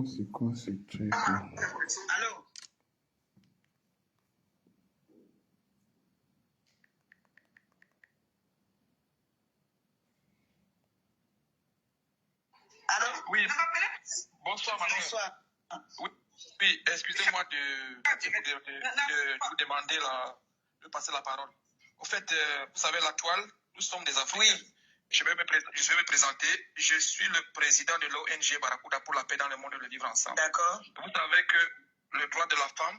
C'est quoi ce truc là? Allô? Allô? Oui. Bonsoir, Manon. Bonsoir. Oui, oui, excusez-moi de vous demander de passer la parole. Au fait, vous savez, la toile, nous sommes des Africains. Oui. Je vais me présenter. Je suis le président de l'ONG Barracuda pour la paix dans le monde et le vivre ensemble. D'accord. Vous savez que le droit de la femme,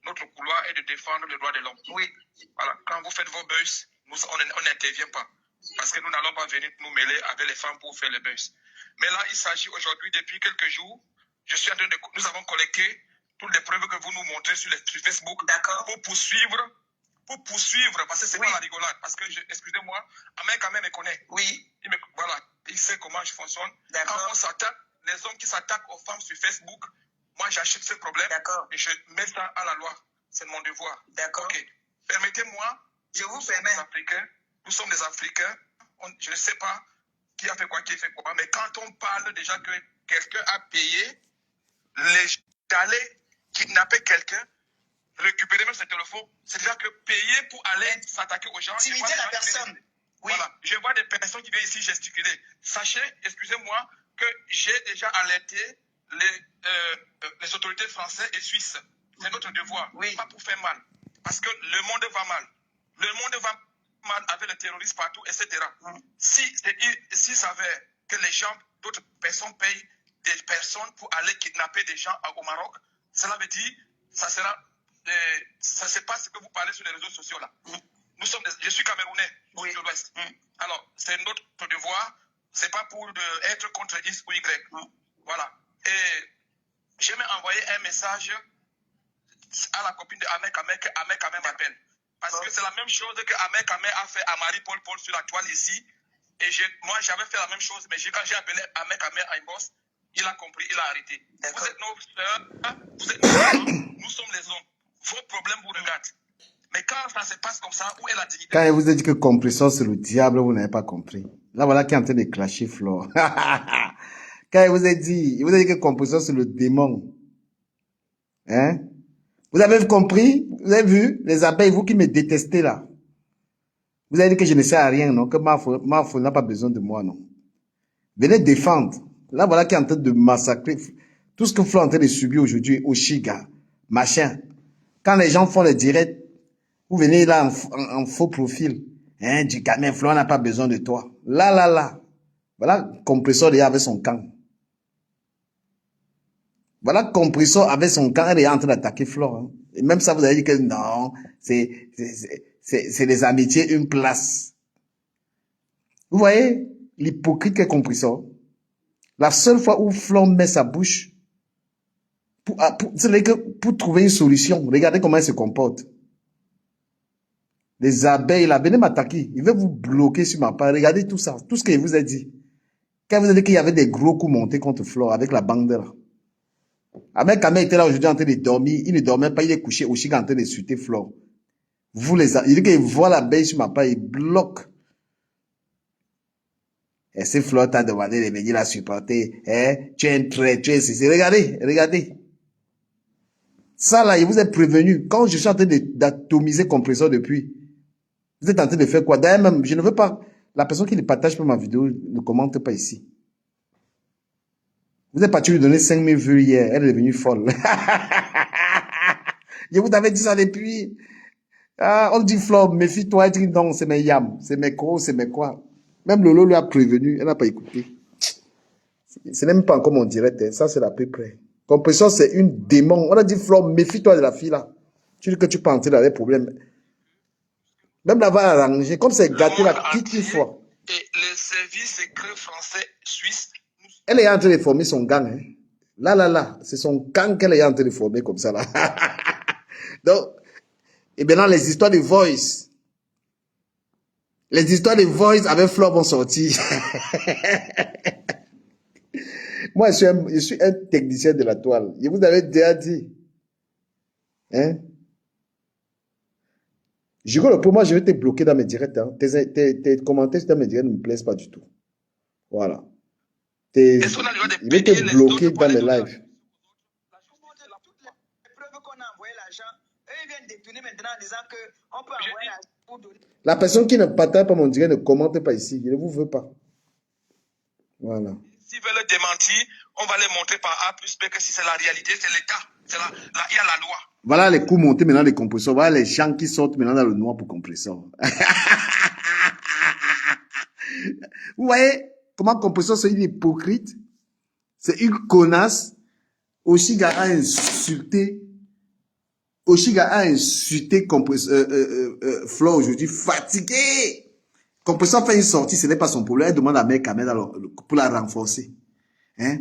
notre couloir est de défendre le droit de l'homme. Oui. Voilà. Quand vous faites vos buzz, on n'intervient pas. Parce que nous n'allons pas venir nous mêler avec les femmes pour faire les buzz. Mais là, il s'agit aujourd'hui, depuis quelques jours, nous avons collecté toutes les preuves que vous nous montrez sur Facebook. D'accord. Pour poursuivre, parce que c'est pas la rigolade. Parce que, excusez-moi, Ahmed quand même me connaît. Oui. Voilà, il sait comment je fonctionne. D'accord. Quand on s'attaque, les hommes qui s'attaquent aux femmes sur Facebook, moi j'achète ce problème. D'accord. Et je mets ça à la loi. C'est mon devoir. D'accord. Ok. Permettez-moi. Je vous permets. Nous sommes des Africains. Je ne sais pas qui a fait quoi, mais quand on parle déjà que quelqu'un a payé d'aller kidnapper quelqu'un, récupérer même ses téléphones, c'est déjà que payer pour aller s'attaquer aux gens. Intimider la personne. Oui. Voilà. Je vois des personnes qui viennent ici gesticuler. Sachez, excusez-moi, que j'ai déjà alerté les autorités françaises et suisses. C'est notre devoir. Oui. Pas pour faire mal. Parce que le monde va mal. Le monde va mal avec les terroristes partout, etc. Si s'avère que les gens, d'autres personnes payent des personnes pour aller kidnapper des gens au Maroc, cela veut dire, ça c'est pas ce que vous parlez sur les réseaux sociaux là. Je suis Camerounais, de l'Ouest. Alors, c'est notre devoir, c'est pas pour être contre X ou Y. Voilà. Et j'ai envoyé un message à la copine de Ahmed Kamé, que Ahmed Kamé m'appelle. Parce que c'est la même chose que Ahmed Kamé a fait à Marie-Paul sur la toile ici. Et moi, j'avais fait la même chose, mais quand j'ai appelé Ahmed Kamé à Imbos, il a compris, il a arrêté. Vous êtes nos sœurs, vous êtes nos hommes, nous sommes les hommes. Vos problèmes vous regardent. Mais quand ça se passe comme ça, où est la dignité? Quand il vous a dit que compresseur c'est le diable, vous n'avez pas compris. Là, voilà qui est en train de clasher Flore. Quand il vous a dit que compresseur c'est le démon. Hein? Vous avez compris? Vous avez vu? Les abeilles, vous qui me détestez là. Vous avez dit que je ne sais à rien, non? Que Mafo n'a pas besoin de moi, non? Venez défendre. Là, voilà qui est en train de massacrer. Tout ce que Flore est en train de subir aujourd'hui, Oshiga, machin. Quand les gens font le direct, vous venez là en faux profil. Hein, du gamin, Flore n'a pas besoin de toi. Là. Voilà, compresseur déjà avec son camp. Voilà, compresseur avec son camp, elle est en train d'attaquer Flore. Hein. Et même ça, vous avez dit que non, c'est les amitiés, une place. Vous voyez l'hypocrite qu'est compresseur. La seule fois où Flore met sa bouche pour trouver une solution, regardez comment elle se comporte. Les abeilles, là, venez m'attaquer. Il veut vous bloquer sur ma part. Regardez tout ça, tout ce qu'il vous a dit. Quand vous avez dit qu'il y avait des gros coups montés contre Flore avec la bande là. Ahmed Kamé était là aujourd'hui en train de dormir. Il ne dormait pas, il est couché aussi en train de suiter Flore. Il dit qu'il voit l'abeille sur ma part, il bloque. Et si Flore t'a demandé de venir la supporter, hein, tu es un trait, tu es ceci. Regardez. Ça là, il vous est prévenu. Quand je suis en train d'atomiser compresseur depuis, vous êtes en train de faire quoi? D'ailleurs même, je ne veux pas, la personne qui ne partage pas ma vidéo ne commente pas ici. Vous êtes parti lui donner 5000 vues hier, elle est devenue folle. Je vous avais dit ça depuis. Ah, on dit Flore, méfie-toi, elle dit non, c'est mes yams, c'est mes crocs, c'est mes quoi. Même Lolo lui a prévenu, elle n'a pas écouté. Ce n'est même pas encore mon direct, hein. Ça c'est à peu près. Compresseur, c'est une démon. On a dit Flore, méfie-toi de la fille là. Tu dis que tu peux entrer dans les problèmes. Même là, va arranger, comme c'est gâté là, qui fois. Et les services secrets français, suisses. Elle est en train de former son gang. Hein. Là. C'est son gang qu'elle est en train de former comme ça là. Donc, et maintenant les histoires de Voice. Les histoires de Voice avec Flore vont sortir. Moi, je suis un technicien de la toile. Je vous avais déjà dit. Hein? Pour moi, je vais te bloquer dans mes directs. Hein. Tes commentaires dans mes directs ne me plaisent pas du tout. Voilà. Je vais te bloquer dans mes lives. maintenant en disant qu'on peut J'ai envoyer dit, l'argent pour donner. La personne qui ne partage pas mon direct ne commente pas ici. Il ne vous veut pas. Voilà. s'ils veulent démentir, on va les montrer par A plus B que si c'est la réalité, c'est l'État. Il y a la loi. Voilà les coups montés maintenant des compresseurs. Voilà les gens qui sortent maintenant dans le noir pour compresseur. Vous voyez comment compresseur c'est une hypocrite? C'est une connasse. Oshiga a insulté. Oshiga a insulté Flo aujourd'hui, fatigué. Compresseur fait une sortie, ce n'est pas son problème. Elle demande à Mec Kamel pour la renforcer. Hein?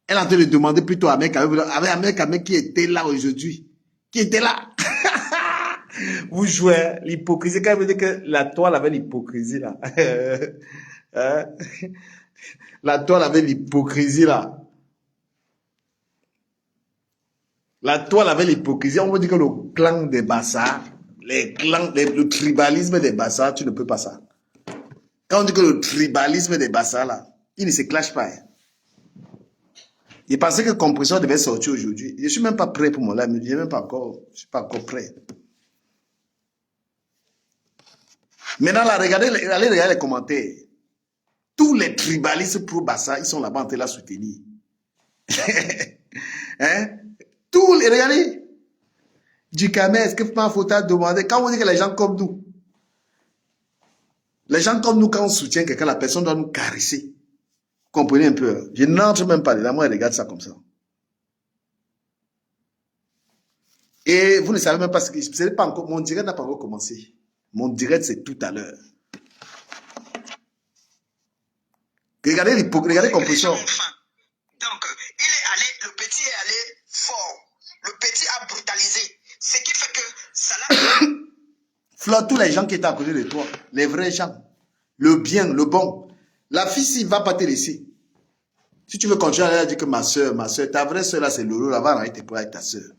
Elle est en train de demander plutôt à Mec Kamel qui était là aujourd'hui. Qui était là. Vous jouez l'hypocrisie. Quand vous dites que la toile avait l'hypocrisie là. Hein? La toile avait l'hypocrisie là. La toile avait l'hypocrisie. On veut dire que le clan des Bassards, le tribalisme des Bassards, tu ne peux pas ça. Quand on dit que le tribalisme des Bassards là, il ne se clash pas. Hein. Il pensait que compresseur devait sortir aujourd'hui. Je ne suis même pas prêt pour mon live. Je ne suis pas encore prêt. Maintenant, là, allez regarder les commentaires. Tous les tribalistes pro-Bassa, ils sont là-bas en train de la soutenir. Hein? Tous les, regardez. Du Kamel, est-ce que il faut demander, quand on dit que les gens comme nous, quand on soutient quelqu'un, la personne doit nous caresser. Comprenez un peu. Hein? Je n'entre même pas dedans, moi je regarde ça comme ça. Et vous ne savez même pas ce que c'est pas encore, mon direct n'a pas encore commencé. Mon direct c'est tout à l'heure. Regardez compression. Donc, le petit est allé fort. Le petit a brutalisé. Ce qui fait que ça l'a... Flore, tous les gens qui étaient à côté de toi, les vrais gens, le bien, le bon. La fille, s'il ne va pas te laisser. Si tu veux continuer à dire que ma soeur, ta vraie soeur là, c'est Lolo, là, va arrêter tes poids avec ta soeur.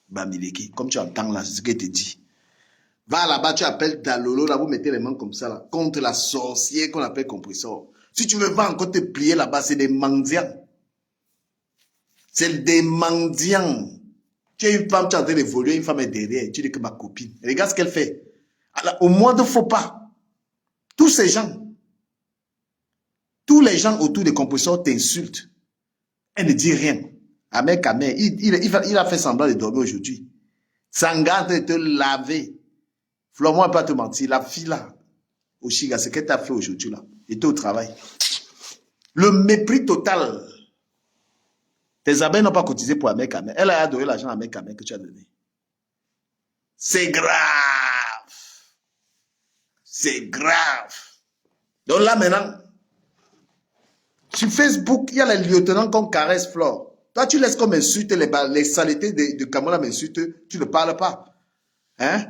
Bamileki, comme tu entends là, c'est ce qu'elle te dit. Va là-bas, tu appelles ta Lolo, là, vous mettez les mains comme ça, là, contre la sorcière qu'on appelle compresseur. Si tu veux pas encore te plier là-bas, c'est des mendiants. C'est des mendiants. Tu es une femme, tu es en train d'évoluer, une femme est derrière, tu dis que ma copine. Regarde ce qu'elle fait. Alors, au moins ne faut pas. Tous ces gens, tous les gens autour des compresseurs t'insultent. Elle ne dit rien. Ahmed Kamel, il a fait semblant de dormir aujourd'hui. Sanga de te laver. Flo, moi, pas te mentir, la fille là, au Chiga, ce qu'elle t'a fait aujourd'hui là, était au travail. Le mépris total. Tes abeilles n'ont pas cotisé pour Ahmed Kamel. Elle a adoré l'argent à Ahmed Kamel que tu as donné. C'est grave. C'est grave. Donc là maintenant, sur Facebook, il y a les lieutenants qu'on caresse Flore. Toi, tu laisses comme insulte les saletés de Kamala m'insultent, tu ne parles pas. Hein?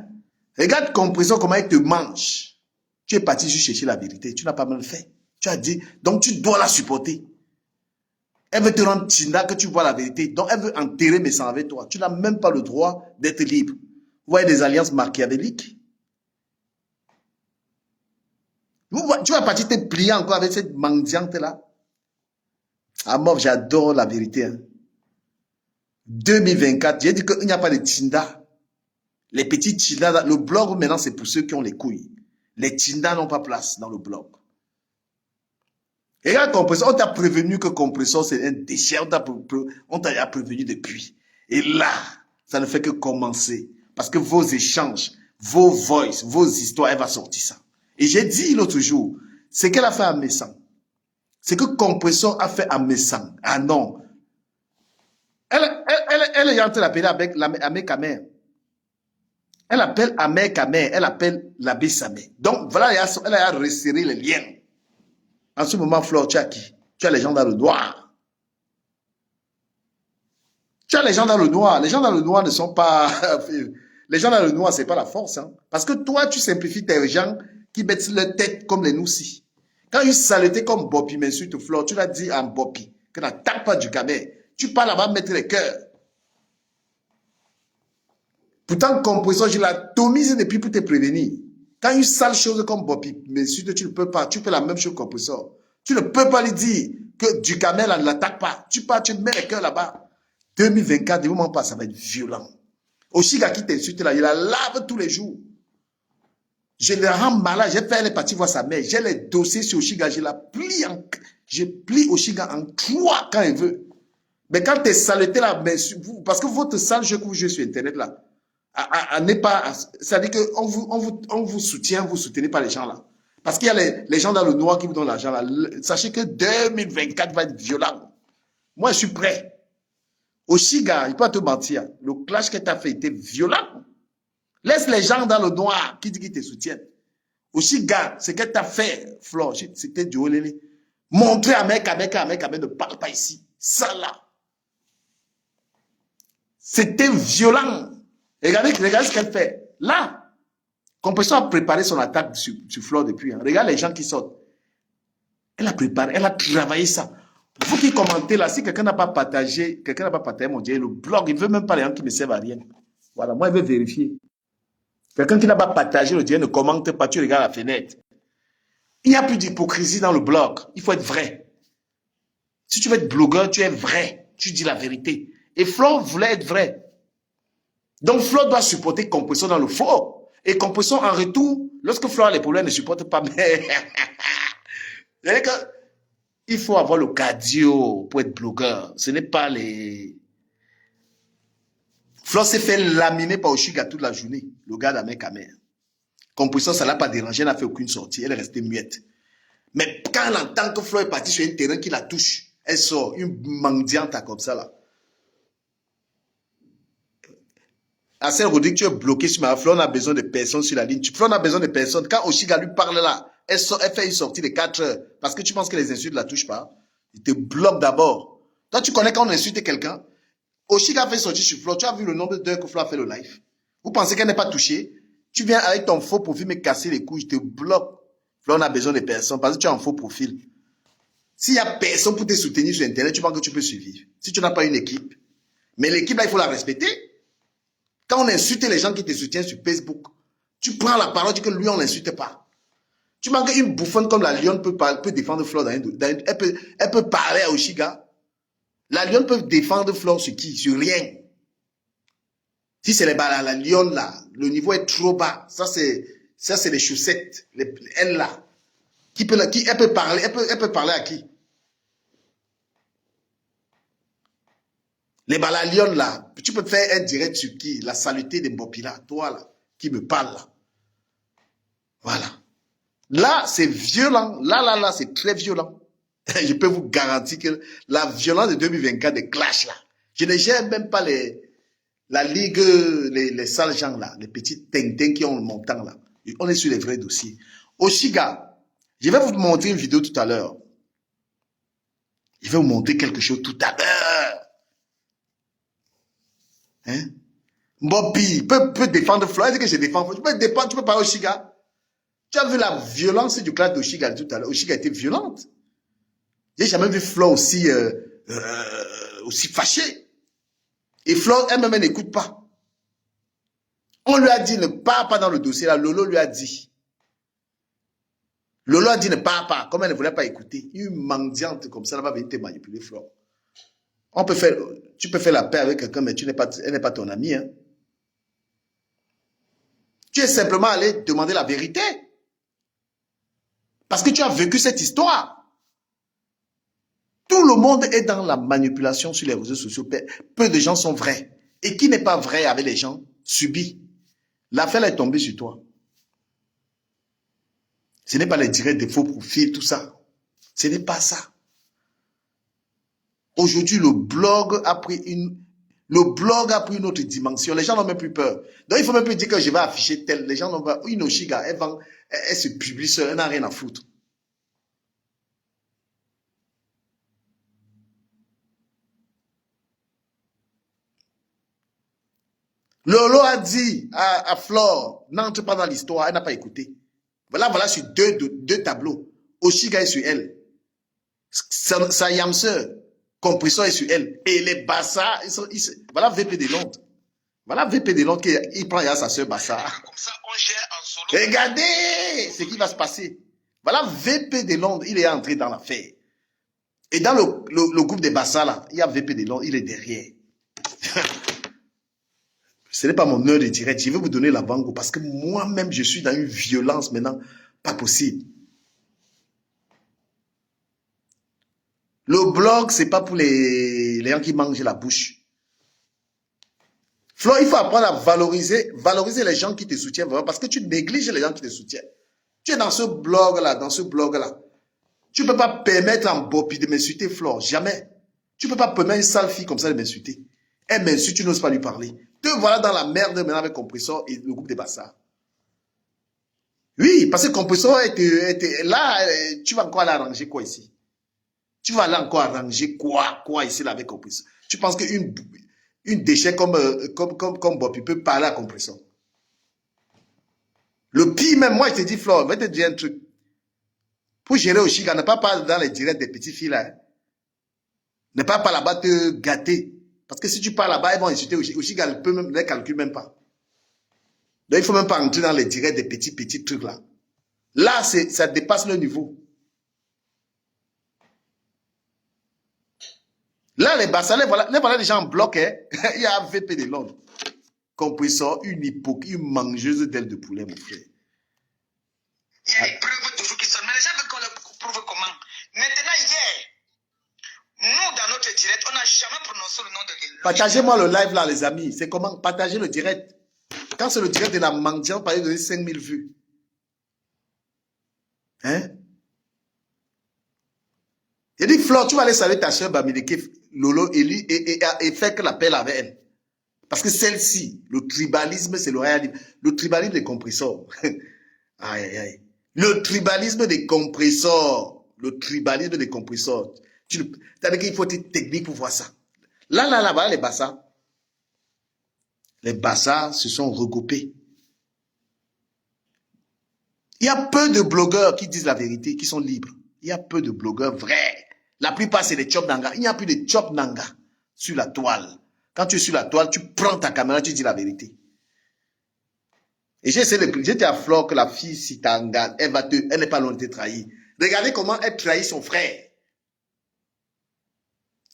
Regarde compression comment il te mange. Tu es parti juste chercher la vérité. Tu n'as pas mal fait. Tu as dit, donc tu dois la supporter. Elle veut te rendre Tinda que tu vois la vérité. Donc elle veut enterrer mes sangs avec toi. Tu n'as même pas le droit d'être libre. Vous voyez des alliances machiavéliques? Tu vas partir te plier encore avec cette mendiante-là. Ah, moi, j'adore la vérité. Hein. 2024, j'ai dit qu'il n'y a pas de Tinda. Les petits Tinda, le blog maintenant, c'est pour ceux qui ont les couilles. Les Tinda n'ont pas place dans le blog. Et regarde, compresseur, on t'a prévenu que compresseur, c'est un déchet. On t'a prévenu depuis. Et là, ça ne fait que commencer. Parce que vos échanges, vos voices, vos histoires, elle va sortir ça. Et j'ai dit l'autre jour, ce qu'elle a fait à Messan, c'est que compresseur a fait à Messan. Ah non. Elle est en train d'appeler avec Ahmed Kamel. Elle appelle Ahmed Kamel, elle appelle l'abbé Samé. Donc voilà, elle a resserré les liens. En ce moment, Flore, tu as qui? Tu as les gens dans le noir. Tu as les gens dans le noir. Les gens dans le noir ne sont pas... Les gens dans le noir, ce n'est pas la force. Hein? Parce que toi, tu simplifies tes gens qui mettent leur tête comme les noussis. Quand une saleté comme Bopi m'insulte Flore, tu l'as dit en Bopi, que n'attaque pas du Kamel. Tu pars là-bas mettre les cœurs. Pourtant, compresseur, je l'ai atomisé depuis pour te prévenir. Quand une sale chose comme Bopi m'insulte, tu ne peux pas. Tu fais la même chose compresseur. Tu ne peux pas lui dire que du Kamel ne l'attaque pas. Tu pars, tu mets les cœurs là-bas. 2024, ne vous mens pas, ça va être violent. Oshiga qui t'insulte là, il la lave tous les jours. Je le rends malade, j'ai fait les parties voir sa mère. J'ai les dossiers sur Oshiga, je plie Oshiga en 3 quand il veut. Mais quand t'es saleté là, parce que votre sale jeu que vous jouez sur Internet là, n'est pas, c'est-à-dire qu'on vous soutient, vous soutenez pas les gens là. Parce qu'il y a les gens dans le noir qui vous donnent l'argent là. Sachez que 2024 va être violent. Moi, je suis prêt. Oshiga, il ne peut pas te mentir. Le clash que tu as fait était violent. Laisse les gens dans le noir qui disent qu'ils te soutiennent. Oshiga, ce que tu as fait, Flore, c'était du olélé. Montrer à mec, ne parle pas ici. Ça là. C'était violent. Regardez ce qu'elle fait. Là, Compression a préparé son attaque sur Flore depuis. Hein. Regarde les gens qui sortent. Elle a préparé, elle a travaillé ça. Vous qui commentez là, si quelqu'un n'a pas partagé mon Dieu, le blog, il ne veut même pas les gens qui ne servent à rien. Voilà, moi, il veut vérifier. Quelqu'un qui n'a pas partagé le Dieu ne commente pas, tu regardes la fenêtre. Il n'y a plus d'hypocrisie dans le blog. Il faut être vrai. Si tu veux être blogueur, tu es vrai. Tu dis la vérité. Et Flore voulait être vrai. Donc Flore doit supporter Compression dans le faux. Et Compression en retour, lorsque Flore a les problèmes, ne supporte pas. Mais il faut avoir le cardio pour être blogueur. Ce n'est pas les... Flore s'est fait laminer par Oshiga toute la journée. Le gars d'Amé-Kamer. Compression, ça ne l'a pas dérangé, elle n'a fait aucune sortie. Elle est restée muette. Mais quand elle entend que Flore est partie sur un terrain qui la touche, elle sort, une mendiante comme ça là. Arsène Rodrigue, tu es bloqué sur ma Flore, on a besoin de personnes sur la ligne. Flore, on a besoin de personnes. Quand Oshiga lui parle là, elle fait une sortie de 4 heures. Parce que tu penses que les insultes ne la touchent pas. Il te bloque d'abord. Toi, tu connais quand on insulte quelqu'un. Oshiga fait sortir sur Flore. Tu as vu le nombre d'heures que Flore a fait le live. Vous pensez qu'elle n'est pas touchée? Tu viens avec ton faux profil me casser les couilles. Je te bloque. Flore, on a besoin de personnes. Parce que tu as un faux profil. S'il n'y a personne pour te soutenir sur Internet, tu penses que tu peux survivre. Si tu n'as pas une équipe. Mais l'équipe là, il faut la respecter. Quand on insulte les gens qui te soutiennent sur Facebook, tu prends la parole, tu dis que lui, on ne l'insulte pas. Tu manques une bouffonne comme la lionne peut défendre Flore. Elle peut parler à Oshiga. La lionne peut défendre Flore sur qui? Sur rien. Si c'est la lionne là, le niveau est trop bas. Ça, c'est les chaussettes. Elle là. Elle peut parler à qui? Les balaliones là, tu peux faire un direct sur qui? La saluté de Mbopila, toi là, qui me parle là. Voilà. Là, c'est violent. Là, c'est très violent. Je peux vous garantir que la violence de 2024, des clashs là, je ne gère même pas la ligue, les sales gens là, les petits tintins qui ont le montant là. On est sur les vrais dossiers. Oshiga, je vais vous montrer une vidéo tout à l'heure. Je vais vous montrer quelque chose tout à l'heure. Hein? Mbopi peut défendre Flore. Est-ce que je défends Flore? Tu peux parler Oshiga. Tu as vu la violence du clash d'Oshiga tout à l'heure. Oshiga était violente. J'ai jamais vu Flore aussi fâchée. Et Flore elle-même n'écoute pas. On lui a dit ne pars pas dans le dossier là. Lolo lui a dit. Lolo a dit ne pars pas. Comme elle ne voulait pas écouter. Une mendiante comme ça, elle va venir te manipuler Flore. Tu peux faire la paix avec quelqu'un, mais elle n'est pas ton ami. Hein. Tu es simplement allé demander la vérité. Parce que tu as vécu cette histoire. Tout le monde est dans la manipulation sur les réseaux sociaux. Peu de gens sont vrais. Et qui n'est pas vrai avec les gens subit. L'affaire est tombée sur toi. Ce n'est pas les directs des faux profils, tout ça. Ce n'est pas ça. Aujourd'hui, le blog a pris une autre dimension. Les gens n'ont même plus peur. Donc, il ne faut même plus dire que je vais afficher tel. Les gens n'ont pas... Une Oshiga, elle se publie seule, elle n'a rien à foutre. Lolo a dit à Flore, n'entre pas dans l'histoire, elle n'a pas écouté. Voilà sur deux tableaux. Oshiga est sur elle. Sa yamseur. Compression est sur elle. Et les Bassa, voilà VP de Londres. Voilà VP de Londres qui prend sa soeur Bassa. Comme ça, on gère en solo. Regardez ce qui va se passer. Voilà VP de Londres, il est entré dans l'affaire. Et dans le groupe des Bassa, là, il y a VP de Londres, il est derrière. Ce n'est pas mon heure de direct. Je vais vous donner la bango parce que moi-même, je suis dans une violence maintenant. Pas possible. Le blog, c'est pas pour les gens qui mangent la bouche. Flo, il faut apprendre à valoriser les gens qui te soutiennent vraiment parce que tu négliges les gens qui te soutiennent. Tu es dans ce blog-là, Tu ne peux pas permettre à Mbopi de m'insulter, Flo. Jamais. Tu ne peux pas permettre à une sale fille comme ça de m'insulter. Elle m'insulte, tu n'oses pas lui parler. Te voilà dans la merde maintenant avec Compressor et le groupe des Bassards. Oui, parce que Compressor était là, tu vas encore aller arranger quoi ici? Tu vas aller encore arranger quoi ici là avec Compressor? Tu penses qu'une déchet comme Bob, il peut parler à Compressor? Le pire même, moi je te dis, Flo, je vais te dire un truc. Pour gérer Oshiga, ne pas parler dans les directs des petites filles là. Hein. Ne pas là-bas te gâter. Parce que si tu parles là-bas, ils vont insulter Oshiga, ne les calcule même pas. Donc il ne faut même pas entrer dans les directs des petits trucs là. Là, ça dépasse le niveau. Là, les Bassas, voilà les gens en bloc, hein. Il y a VP de Londres. Compressor, une hypocrite, une mangeuse d'aile de poulet, mon frère. Il y a des preuves toujours qui sont. Mais les gens veulent qu'on leur prouve comment. Maintenant, hier, nous, dans notre direct, on n'a jamais prononcé le nom de... Partagez-moi le live là, les amis. C'est comment partager le direct. Quand c'est le direct de la mendiante, on parlait de 5000 vues. Hein? Il dit, Flore, tu vas aller saluer ta soeur Bamileke Lolo et faire que l'appel avec elle. Parce que celle-ci, le tribalisme, c'est le réalisme. Le tribalisme des compressors. Aïe, aïe, aïe. Le tribalisme des compressors. Le tribalisme des compressors. C'est-à-dire qu'il faut être technique pour voir ça. Là, les Bassards. Les Bassards se sont regroupés. Il y a peu de blogueurs qui disent la vérité, qui sont libres. Il y a peu de blogueurs vrais. La plupart, c'est des Chop Nanga. Il n'y a plus de Chop Nanga sur la toile. Quand tu es sur la toile, tu prends ta caméra, tu dis la vérité. Et j'ai essayé de dire à Flore que la fille, si tu engages, elle n'est pas loin de te trahir. Regardez comment elle trahit son frère.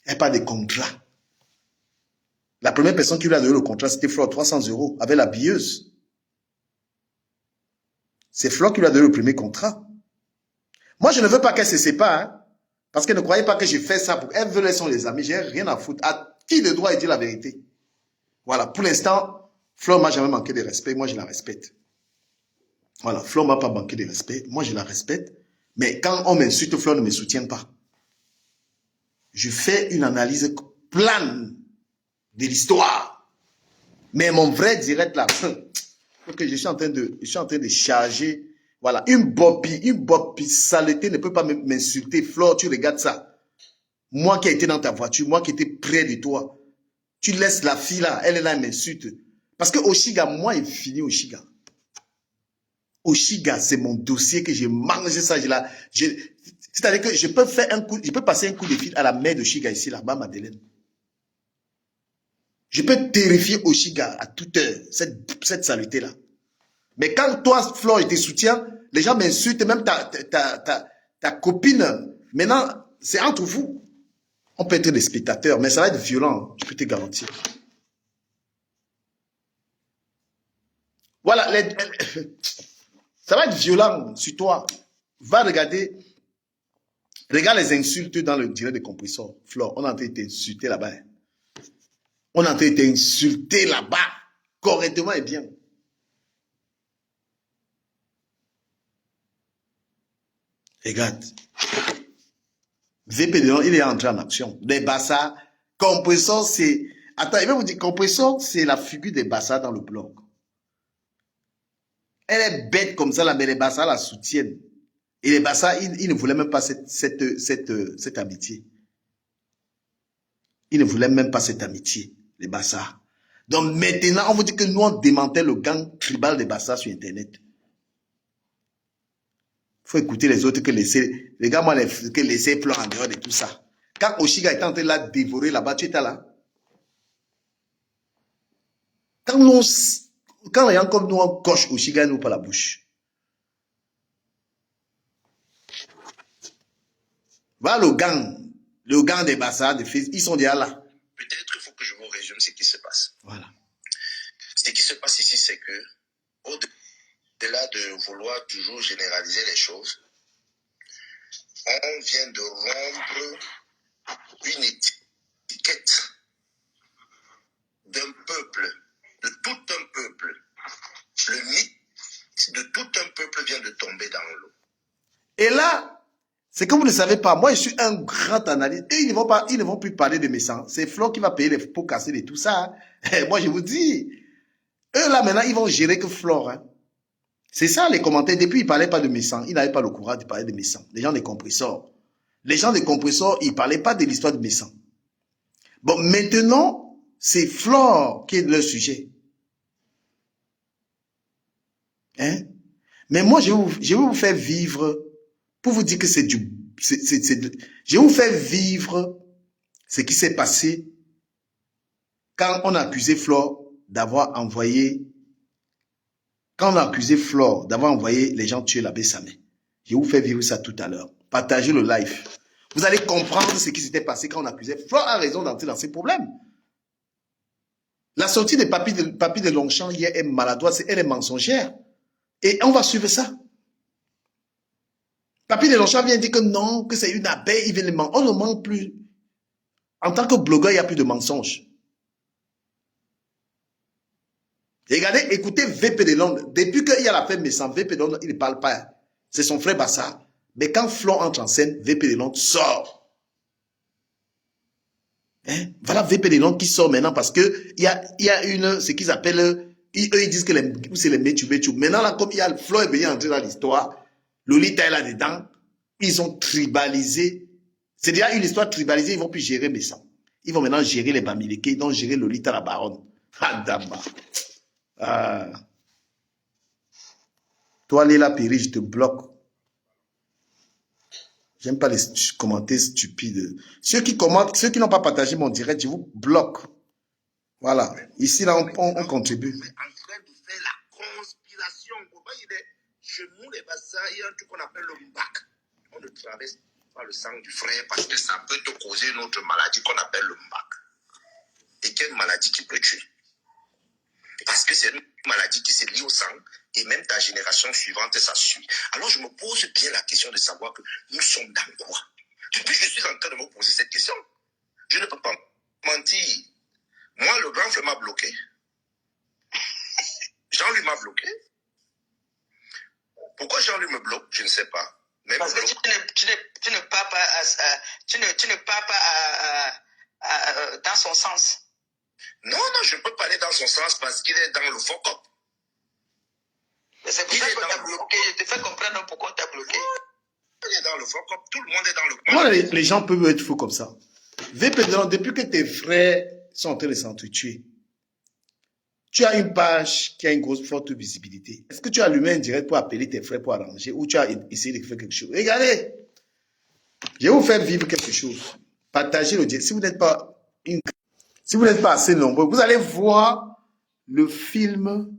Elle n'a pas de contrat. La première personne qui lui a donné le contrat, c'était Flore, 300 € avec la billeuse. C'est Flore qui lui a donné le premier contrat. Moi, je ne veux pas qu'elle se sépare. Hein, parce qu'elle ne croyait pas que j'ai fait ça pour... Elle veut laisser les amis. J'ai rien à foutre. À qui de droit de dire la vérité? Voilà. Pour l'instant, Flore m'a jamais manqué de respect. Moi, je la respecte. Voilà. Flore m'a pas manqué de respect. Moi, je la respecte. Mais quand on m'insulte, Flore ne me soutient pas. Je fais une analyse plane de l'histoire. Mais mon vrai direct là, que je suis en train de charger. Voilà, une bopi saleté ne peut pas m'insulter. Flore, tu regardes ça. Moi qui ai été dans ta voiture, moi qui étais près de toi, tu laisses la fille là, elle est là, elle m'insulte. Parce que Oshiga, moi, il finit Oshiga. Oshiga, c'est mon dossier que j'ai mangé ça. C'est-à-dire que je peux passer un coup de fil à la mère d'Oshiga ici, là-bas, Madeleine. Je peux terrifier Oshiga à toute heure, cette saleté-là. Mais quand toi, Flore, te soutient, les gens m'insultent, même ta copine. Maintenant, c'est entre vous. On peut être des spectateurs, mais ça va être violent, je peux te garantir. Voilà, ça va être violent sur toi. Va regarder, regarde les insultes dans le direct de compresseur. Flore, on est en train de t'insulter là-bas. On est en train de t'insulter là-bas, correctement et bien. Regarde. VP de il est entré en action. Les Bassards, compresseur, c'est... Attends, il va vous dire, compresseur, c'est la figure des Bassards dans le blog. Elle est bête comme ça, là, mais les Bassards la soutiennent. Et les Bassards, ils ne voulaient même pas cette amitié. Ils ne voulaient même pas cette amitié, les Bassards. Donc maintenant, on vous dit que nous, on démantelait le gang tribal des Bassards sur Internet. Il faut écouter les autres que laisser, les gars, moi, que laisser plan en dehors de tout ça. Quand Oshiga est en train de la dévorer là-bas, tu étais là. Quand les gens comme nous, on coche Oshiga, nous par la bouche. Voilà le gang des Bassards, ils sont déjà là. Peut-être il faut que je vous résume ce qui se passe. Voilà. Ce Ce qui se passe ici, c'est que, au-delà de vouloir toujours généraliser les choses, on vient de rompre une étiquette d'un peuple, de tout un peuple. Le mythe de tout un peuple vient de tomber dans l'eau. Et là, c'est que vous ne savez pas, moi je suis un grand analyste. Et ils ne vont plus parler de mes sangs. C'est Flo qui va payer les pots cassés et tout ça. Hein. Moi je vous dis, eux là maintenant ils vont gérer que Flore. Hein. C'est ça les commentaires. Depuis ils ne parlaient pas de mes sangs. Ils n'avaient pas le courage de parler de mes sangs. Les gens des compresseurs. Les gens des compresseurs, ils ne parlaient pas de l'histoire de mes sangs. Bon, maintenant, c'est Flore qui est leur sujet. Hein? Mais moi, je vais vous faire vivre, pour vous dire que c'est du... je vais vous faire vivre ce qui s'est passé quand on a accusé Flore d'avoir envoyé... Quand on a accusé Flore d'avoir envoyé les gens tuer l'abbé Samé. Je vais vous faire vivre ça tout à l'heure. Partagez le live. Vous allez comprendre ce qui s'était passé quand on accusait. Flore a raison d'entrer dans ces problèmes. La sortie de Papy de Longchamp hier est maladroite, elle est mensongère. Et on va suivre ça. Papy de Longchamp vient dire que non, que c'est une abeille, il vient le mentir. On ne ment plus. En tant que blogueur, il n'y a plus de mensonges. Regardez, écoutez VP de Londres. Depuis qu'il y a l'affaire Messan, VP de Londres, il ne parle pas. C'est son frère Bassar. Mais quand Flon entre en scène, VP de Londres sort. Hein? Voilà VP de Londres qui sort maintenant parce que il y a une, ce qu'ils appellent, eux ils disent que c'est les métubétubes. Maintenant là, comme il y a Flon est venu entrer dans l'histoire, Lolita est là-dedans, ils ont tribalisé. C'est déjà une histoire tribalisée, ils vont plus gérer Messan. Ils vont maintenant gérer les Bamileke, ils vont gérer Lolita la baronne. Adama. Toi, Léla Péry, je te bloque. J'aime pas les commentaires stupides. Ceux qui commentent, ceux qui n'ont pas partagé mon direct, je vous bloque. Voilà. Ici, là, on contribue. On est en train de faire la conspiration. Chez nous, les Bassas, il y a un truc qu'on appelle le MBAC. On ne traverse pas le sang du frère parce que ça peut te causer une autre maladie qu'on appelle le MBAC. Et quelle maladie qui peut tuer? Parce que c'est une maladie qui se lie au sang et même ta génération suivante, ça suit. Alors je me pose bien la question de savoir que nous sommes dans quoi? Depuis que je suis en train de me poser cette question, je ne peux pas mentir. Moi, le grand frère m'a bloqué. Jean-Louis m'a bloqué. Pourquoi Jean-Louis me bloque? Je ne sais pas. Mais parce que tu ne pars pas dans son sens. Non, je ne peux pas aller dans son sens parce qu'il est dans le focus. C'est pour ça qu'on t'a bloqué. Je te fais comprendre pourquoi on t'a bloqué. Il est dans le focus. Tout le monde est dans le... Moi, les gens peuvent être fous comme ça. VP, depuis que tes frères sont en train de s'entretuer, tu as une page qui a une grosse forte visibilité. Est-ce que tu as allumé un direct pour appeler tes frères pour arranger ou tu as essayé de faire quelque chose? Regardez, je vais vous faire vivre quelque chose. Partagez le direct. Si vous n'êtes pas assez nombreux, vous allez voir le film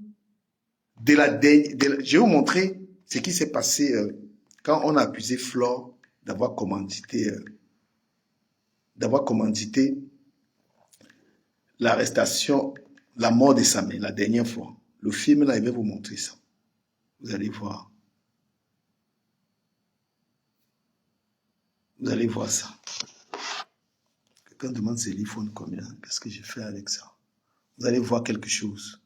de la dernière. Je vais vous montrer ce qui s'est passé quand on a accusé Flore d'avoir commandité l'arrestation, la mort de Samé, la dernière fois. Le film, là, il va vous montrer ça. Vous allez voir. Vous allez voir ça. Quelqu'un demande c'est l'iPhone combien. Qu'est-ce que j'ai fait avec ça? Vous allez voir quelque chose.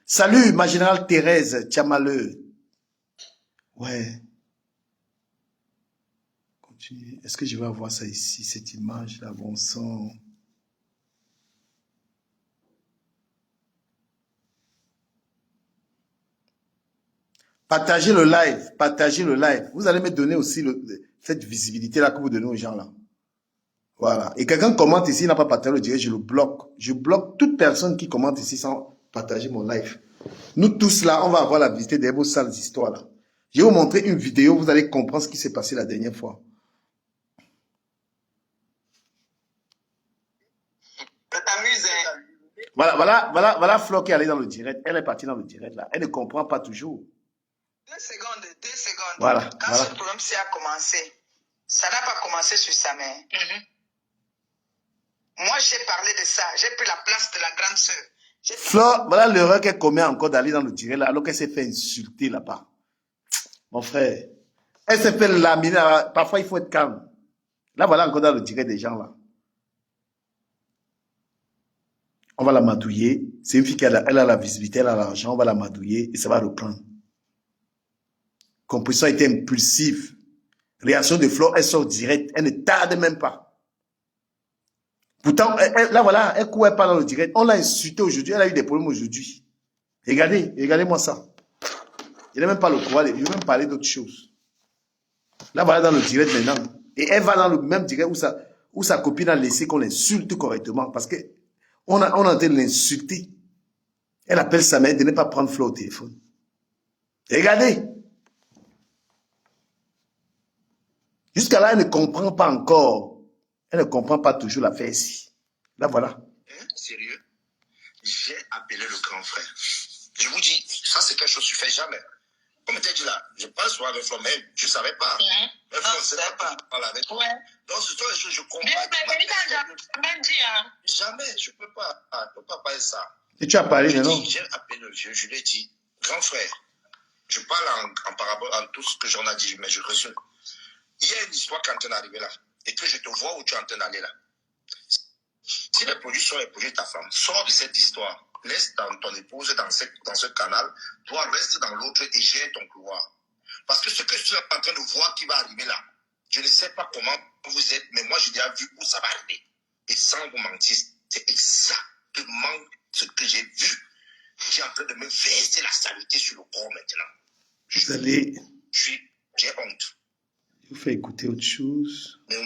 Salut, ma générale Thérèse Tiamaleux. Ouais. Continue. Est-ce que je vais avoir ça ici, cette image-là? Bon sang. Partagez le live, partagez le live. Vous allez me donner aussi cette visibilité-là que vous donnez aux gens là. Voilà. Et quelqu'un commente ici, il n'a pas partagé le direct, je le bloque. Je bloque toute personne qui commente ici sans partager mon live. Nous tous là, on va avoir la visite des vos sales histoires là. Je vais vous montrer une vidéo, vous allez comprendre ce qui s'est passé la dernière fois. Ça t'amuse, hein? Voilà Flo qui est allée dans le direct. Elle est partie dans le direct là. Elle ne comprend pas toujours. 2 secondes. Voilà. Quand ce problème-ci a commencé, ça n'a pas commencé sur sa mère. Moi, j'ai parlé de ça. J'ai pris la place de la grande sœur. Flore, voilà l'erreur qu'elle commet encore d'aller dans le direct là, alors qu'elle s'est fait insulter là-bas. Mon frère, elle s'est fait laminer. Parfois, il faut être calme. Là, voilà encore dans le direct des gens là. On va la madouiller. C'est une fille qui a la visibilité, elle a l'argent, on va la madouiller et ça va reprendre. Composition était impulsive. Réaction de Flore, elle sort direct, elle ne tarde même pas. Pourtant, là voilà, elle courait pas dans le direct. On l'a insultée aujourd'hui, elle a eu des problèmes aujourd'hui. Regardez-moi ça. Il n'a même pas le courage, il veut même parler d'autre chose. Là voilà dans le direct maintenant. Et elle va dans le même direct où sa copine a laissé qu'on l'insulte correctement parce que on a en train de l'insulter. Elle appelle sa mère de ne pas prendre Flore au téléphone. Regardez. Jusqu'à là, elle ne comprend pas encore. Elle ne comprend pas toujours l'affaire ici. Là, voilà. Sérieux? J'ai appelé le grand frère. Je vous dis, ça c'est quelque chose que je ne fais jamais. Comme tu as dit là, je parle souvent avec Flore, mais je ne savais pas. Mais Flore ne savait pas parler avec toi. Donc, ce sont les choses que je comprends. Jamais dit, hein. Jamais, je ne peux pas. Je ne peux pas parler ça. Et tu as parlé, non? J'ai appelé le vieux, je lui ai dit, grand frère, je parle en parabole en tout ce que j'en ai dit, mais je résume. Il y a une histoire qui est en train d'arriver là, et que je te vois où tu es en train d'aller là. Si les produits sont les produits de ta femme, sors de cette histoire. Laisse ton épouse dans ce canal. Toi, reste dans l'autre et gère ton couloir. Parce que ce que tu es en train de voir qui va arriver là, je ne sais pas comment vous êtes, mais moi, j'ai déjà vu où ça va arriver. Et sans vous mentir, c'est exactement ce que j'ai vu. J'ai en train de me verser la saleté sur le corps maintenant. J'ai honte. Je vous fais écouter autre chose. Mais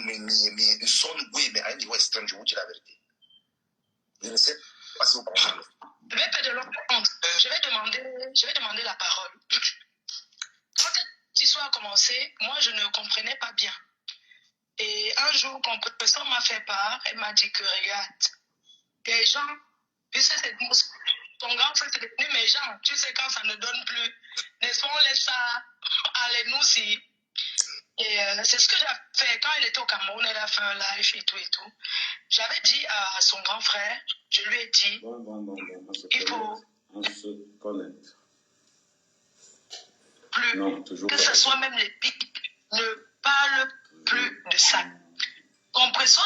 son oui, mais à un niveau extrême, je vous dis la vérité. Je ne sais pas si vous comprenez. Je vais faire de l'autre honte. Je vais demander la parole. Quand cette histoire a commencé, moi, je ne comprenais pas bien. Et un jour, quand Compression m'a fait part, elle m'a dit que, regarde, les gens, puisque c'est ton grand frère, c'est devenu mes gens. Tu sais, quand ça ne donne plus, n'est-ce pas, on laisse ça aller nous aussi. Et c'est ce que j'ai fait. Quand elle était au Cameroun, elle a fait un live et tout. J'avais dit à son grand frère, je lui ai dit, il faut... On se connecte. Plus, non, toujours que pas. ce soit même les pics, ne parle plus de ça. Compression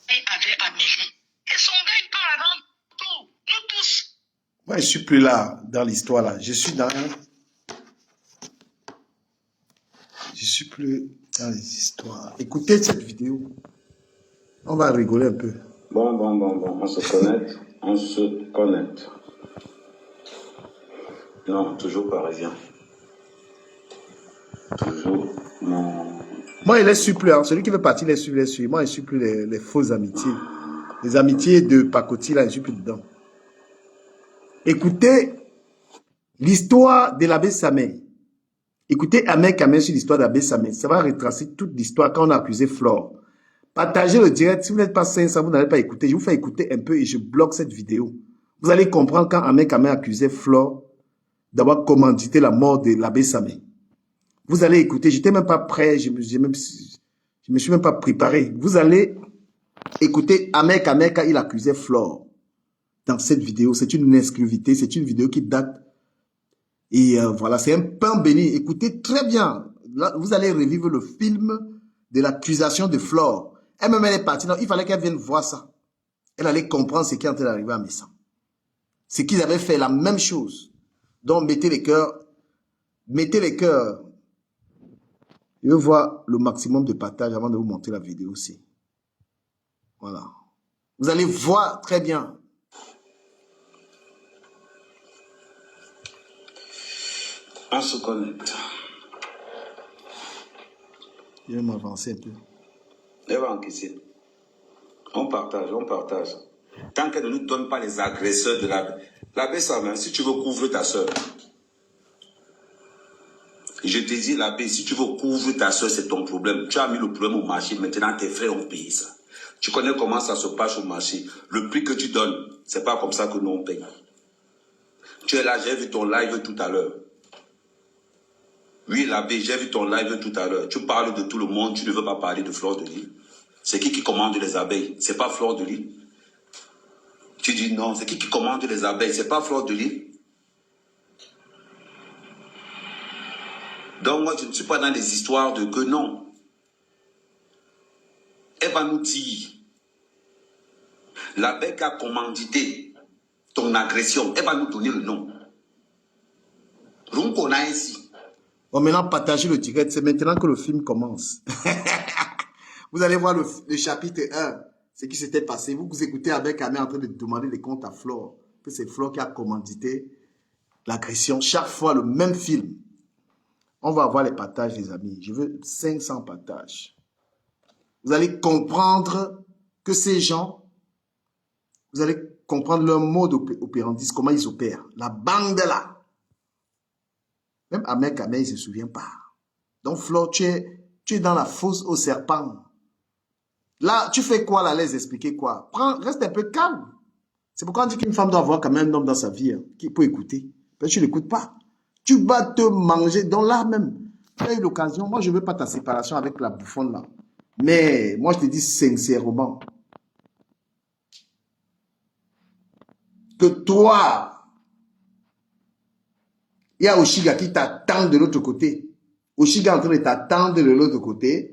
avait Amélie. Et son gars, il parle avant tout. Nous tous. Moi, je ne suis plus là, dans l'histoire là. Je suis plus dans les histoires. Écoutez cette vidéo. On va rigoler un peu. Bon. On se connecte. On se connecte. Non, toujours parisien. Toujours mon... Moi, il ne suis plus. Hein. Celui qui veut partir, il les suit. Moi, je ne suis plus les fausses amitiés. Les amitiés de pacotille, là, je ne suis plus dedans. Écoutez l'histoire de l'abbé Samé. Écoutez Ahmed Kamel sur l'histoire de l'abbé Samé. Ça va retracer toute l'histoire quand on a accusé Flore. Partagez le direct. Si vous n'êtes pas 500, vous n'allez pas écouter. Je vous fais écouter un peu et je bloque cette vidéo. Vous allez comprendre quand Ahmed Kamel accusait Flore d'avoir commandité la mort de l'abbé Samé. Vous allez écouter. Je n'étais même pas prêt. Je me suis même pas préparé. Vous allez écouter Ahmed Kamel quand il accusait Flore. Dans cette vidéo, c'est une exclusivité. C'est une vidéo qui date. Et voilà, c'est un pain béni. Écoutez très bien. Là, vous allez revivre le film de l'accusation de Flore. Elle-même, elle est partie. Non, il fallait qu'elle vienne voir ça. Elle allait comprendre ce qui est en train d'arriver à Messa. C'est qu'ils avaient fait la même chose. Donc, mettez les cœurs. Mettez les cœurs. Je veux voir le maximum de partage avant de vous montrer la vidéo aussi. Voilà. Vous allez voir très bien. On se connecte. Je vais m'avancer un peu. Elle va encaisser. On partage. Tant qu'elle ne nous donne pas les agresseurs de l'abbé Samé, si tu veux couvrir ta soeur. Je te dis, l'abbé, si tu veux couvrir ta soeur, c'est ton problème. Tu as mis le problème au marché, maintenant tes frères ont payé ça. Tu connais comment ça se passe au marché. Le prix que tu donnes, c'est pas comme ça que nous on paye. Tu es là, j'ai vu ton live tout à l'heure. Oui, l'abbé, j'ai vu ton live tout à l'heure. Tu parles de tout le monde, tu ne veux pas parler de Fleur de Lys. C'est qui commande les abeilles? C'est pas Fleur de Lys. Tu dis non, c'est qui commande les abeilles? C'est pas Fleur de Lys. Donc moi, je ne suis pas dans les histoires de que non. Elle va nous dire, l'abeille qui a commandité ton agression, elle va nous donner le nom. Donc on a ici. Bon, maintenant, partagez le direct. C'est maintenant que le film commence. Vous allez voir le chapitre 1. Ce qui s'était passé. Vous écoutez avec Amé en train de demander des comptes à Flore. Que c'est Flore qui a commandité l'agression. Chaque fois, le même film. On va avoir les partages, les amis. Je veux 500 partages. Vous allez comprendre que ces gens, vous allez comprendre leur mode opérandi, comment ils opèrent. La bande là. Même Ahmed Kamel, il ne se souvient pas. Donc, Flore, tu es dans la fosse au serpent. Là, tu fais quoi là, les expliquer quoi? Reste un peu calme. C'est pourquoi on dit qu'une femme doit avoir quand même un homme dans sa vie qui peut écouter. Mais tu n'écoutes pas. Tu vas te manger. Donc là même, tu as eu l'occasion. Moi, je ne veux pas ta séparation avec la bouffonne là. Mais moi, je te dis sincèrement que toi, il y a Oshiga qui t'attend de l'autre côté. Oshiga est en train de t'attendre de l'autre côté.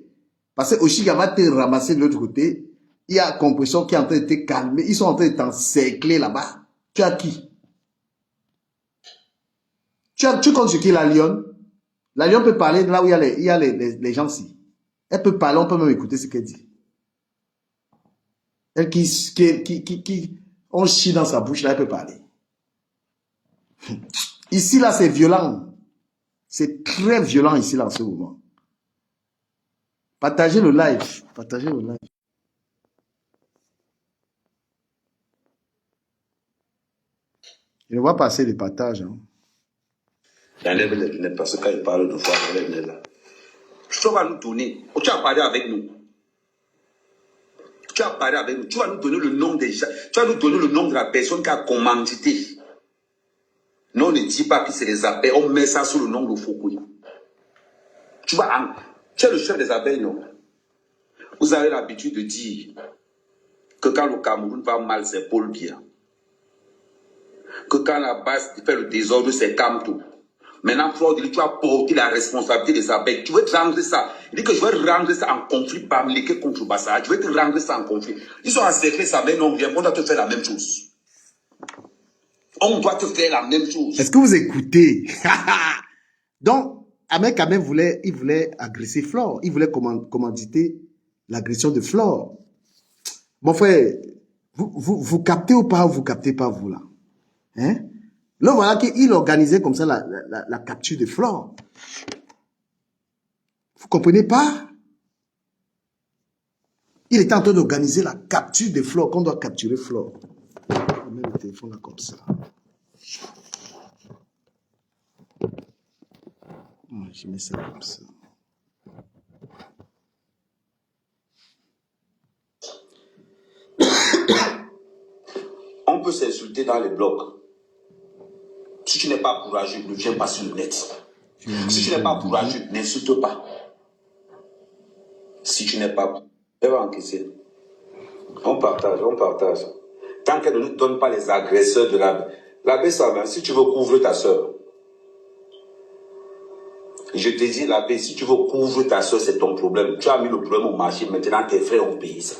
Parce que Oshiga va te ramasser de l'autre côté. Il y a Compression qui est en train de te calmer. Ils sont en train de t'encercler là-bas. Tu as qui? Tu comptes sur qui, la lionne? La lionne peut parler de là où il y a les gens-ci. Elle peut parler, on peut même écouter ce qu'elle dit. Elle on chie dans sa bouche, là, elle peut parler. Ici, là, c'est violent. C'est très violent ici, là, en ce moment. Partagez le live. Partagez le live. Je ne vois pas assez de partage. Hein. J'enlève les lunettes parce que quand il parle de foi, j'enlève les lunettes là. Tu vas nous donner. Tu as parlé avec nous. Tu as parlé avec nous. Tu vas nous donner le nom des gens. Tu vas nous donner le nom de la personne qui a commandité. Non, ne dis pas que c'est les abeilles. On met ça sous le nom de Foucault. Tu es le chef des abeilles, non? Vous avez l'habitude de dire que quand le Cameroun va mal, c'est Paul Biya. Que quand la base fait le désordre, c'est Kamto. Maintenant, Flore de Lys, tu as porté la responsabilité des abeilles. Tu veux te rendre ça. Il dit que je vais rendre ça en conflit par les contre Bassa. Je vais te rendre ça en conflit. Ils sont encerclés, ça, mais non, on doit te faire la même chose. On doit te faire la même chose. Est-ce que vous écoutez? Donc, Ahmed Kamel voulait agresser Flore. Il voulait commanditer l'agression de Flore. Mon frère, vous captez ou pas, vous captez pas, vous là? Hein? Là, voilà qu'il organisait comme ça la capture de Flore. Vous comprenez pas? Il était en train d'organiser la capture de Flore, qu'on doit capturer Flore. Je mets le téléphone là comme ça. Je mets ça comme ça. On peut s'insulter dans les blocs. Si tu n'es pas courageux, ne viens pas sur le net. Si tu n'es pas courageux, n'insulte pas. Si tu n'es pas... Elle va encaisser. On partage, on partage. Tant qu'elle ne nous donne pas les agresseurs de l'abbé. L'abbé, ça va. Si tu veux couvrir ta soeur. Je te dis, l'abbé, si tu veux couvrir ta soeur, c'est ton problème. Tu as mis le problème au marché. Maintenant, tes frères ont payé ça.